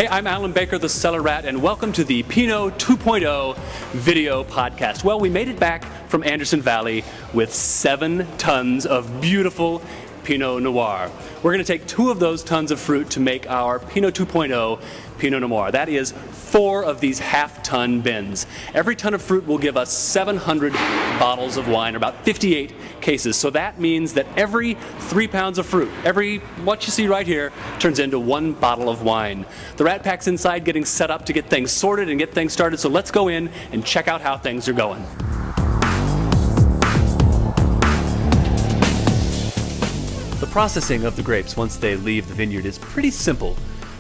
Hey, I'm Alan Baker, the Cellar Rat, and welcome to the Pinot 2.0 video podcast. Well, we made it back from Anderson Valley with 7 tons of beautiful Pinot Noir. We're going to take 2 of those tons of fruit to make our Pinot 2.0 Pinot Noir. That is 4 of these half-ton bins. Every ton of fruit will give us 700 bottles of wine, or about 58 cases. So that means that every 3 pounds of fruit, what you see right here, turns into 1 bottle of wine. The Rat Pack's inside getting set up to get things sorted and get things started. So let's go in and check out how things are going. The processing of the grapes once they leave the vineyard is pretty simple.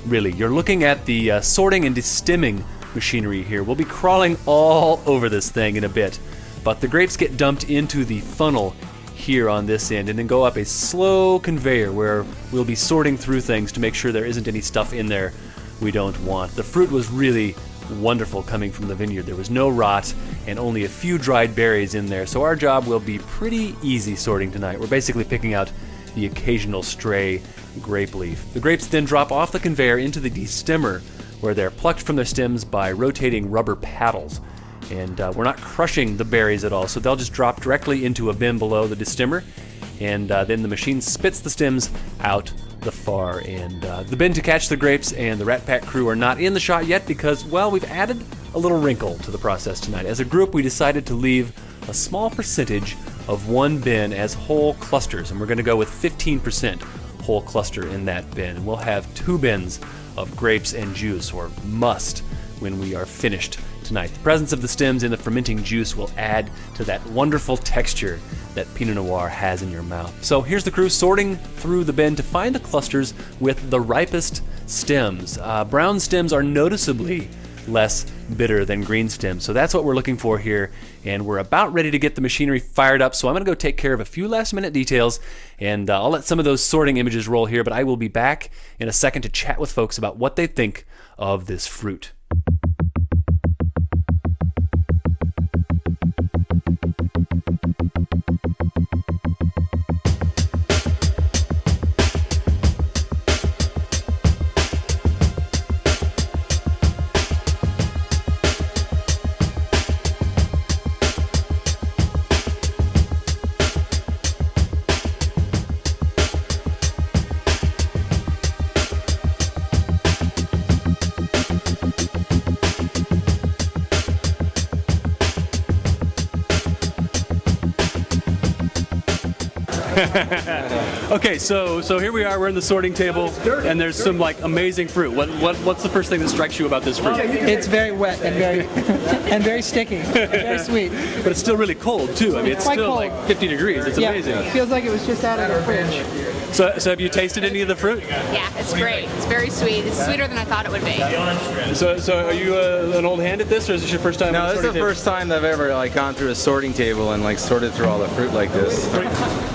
Really, you're looking at the sorting and destimming machinery here. We'll be crawling all over this thing in a bit, but the grapes get dumped into the funnel here on this end and then go up a slow conveyor where we'll be sorting through things to make sure there isn't any stuff in there we don't want. The fruit was really wonderful coming from the vineyard. There was no rot and only a few dried berries in there, so our job will be pretty easy sorting tonight. We're basically picking out the occasional stray grape leaf. The grapes then drop off the conveyor into the destimmer, where they're plucked from their stems by rotating rubber paddles. And we're not crushing the berries at all, so they'll just drop directly into a bin below the destimmer, and then the machine spits the stems out the far end. The bin to catch the grapes and the Rat Pack crew are not in the shot yet because, well, we've added a little wrinkle to the process tonight. As a group, we decided to leave a small percentage of one bin as whole clusters, and we're going to go with 15% whole cluster in that bin. And we'll have 2 bins of grapes and juice, or must, when we are finished tonight. The presence of the stems in the fermenting juice will add to that wonderful texture that Pinot Noir has in your mouth. So here's the crew sorting through the bin to find the clusters with the ripest stems. Brown stems are noticeably less bitter than green stems, so that's what we're looking for here, and we're about ready to get the machinery fired up, so I'm going to go take care of a few last minute details, and I'll let some of those sorting images roll here, but I will be back in a second to chat with folks about what they think of this fruit. Okay, so here we are. We're in the sorting table, and there's some like amazing fruit. What's the first thing that strikes you about this fruit? It's very wet and very sticky, very sweet. But it's still really cold too. I mean, it's still cold. Like 50 degrees. It's amazing. It feels like it was just out of the fridge. So have you tasted any of the fruit? Yeah, it's great. It's very sweet. It's sweeter than I thought it would be. So are you an old hand at this, or is this your first time? No, this is the first time that I've ever gone through a sorting table and sorted through all the fruit like this.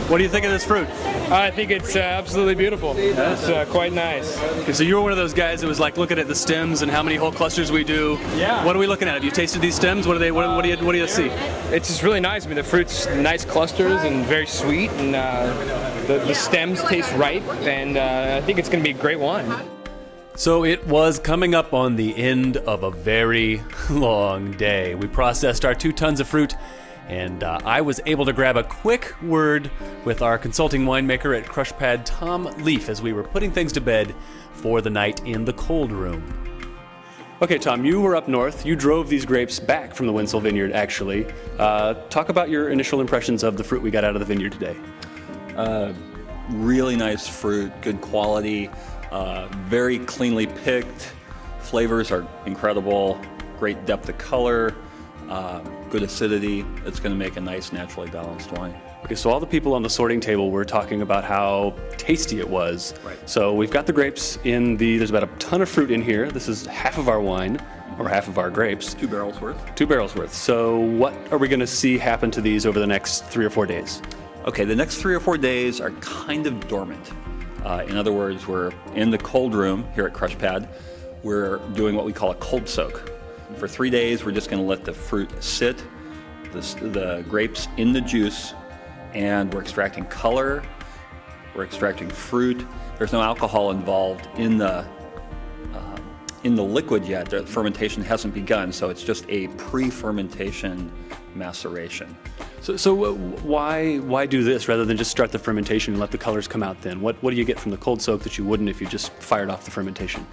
What do you think of this fruit? I think it's absolutely beautiful. It's quite nice. Okay, so you were one of those guys that was looking at the stems and how many whole clusters we do. Yeah. What are we looking at? Have you tasted these stems? What do you see? It's just really nice. I mean, the fruit's nice clusters and very sweet, and the stems taste ripe, and I think it's going to be a great wine. So it was coming up on the end of a very long day. We processed our 2 tons of fruit, and I was able to grab a quick word with our consulting winemaker at Crushpad, Tom Leaf, as we were putting things to bed for the night in the cold room. Okay, Tom, you were up north. You drove these grapes back from the Wentzel Vineyard, actually. Talk about your initial impressions of the fruit we got out of the vineyard today. Really nice fruit, good quality, very cleanly picked. Flavors are incredible, great depth of color. Good acidity. It's going to make a nice naturally balanced wine. Okay, so all the people on the sorting table were talking about how tasty it was. Right. So we've got the grapes there's about a ton of fruit in here. This is half of our wine, or half of our grapes. 2 barrels worth. 2 barrels worth. So what are we going to see happen to these over the next 3 or 4 days? Okay, the next 3 or 4 days are kind of dormant. In other words, we're in the cold room here at Crushpad. We're doing what we call a cold soak. For 3 days, we're just going to let the fruit sit, the grapes in the juice, and we're extracting color, we're extracting fruit. There's no alcohol involved in the in the liquid yet. The fermentation hasn't begun, so it's just a pre-fermentation maceration. So why do this rather than just start the fermentation and let the colors come out then? What do you get from the cold soak that you wouldn't if you just fired off the fermentation?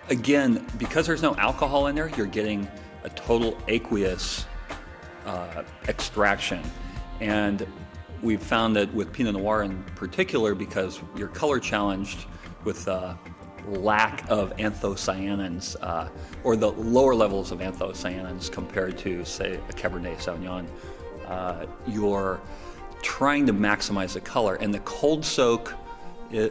Again, because there's no alcohol in there, you're getting a total aqueous extraction. And we've found that with Pinot Noir in particular, because you're color challenged with lack of anthocyanins, or the lower levels of anthocyanins compared to, say, a Cabernet Sauvignon, you're trying to maximize the color. And the cold soak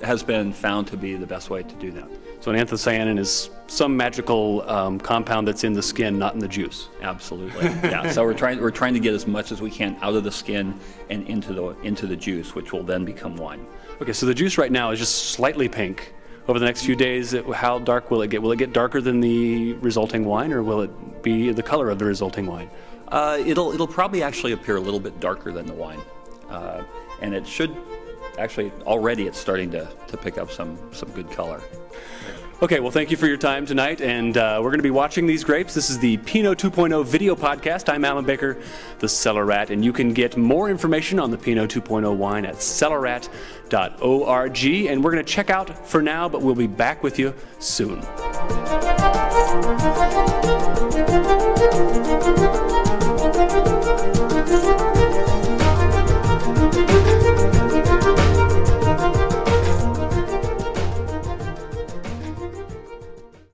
has been found to be the best way to do that. So an anthocyanin is some magical compound that's in the skin, not in the juice. Absolutely. Yeah. So we're trying to get as much as we can out of the skin and into the juice, which will then become wine. Okay, so the juice right now is just slightly pink. Over the next few days, how dark will it get? Will it get darker than the resulting wine, or will it be the color of the resulting wine? It'll probably actually appear a little bit darker than the wine, and it should actually already it's starting to pick up some good color. Okay, well, thank you for your time tonight, and we're going to be watching these grapes. This is the Pinot 2.0 video podcast. I'm Alan Baker, the Cellar Rat, and you can get more information on the Pinot 2.0 wine at cellarrat.org, and we're going to check out for now, but we'll be back with you soon.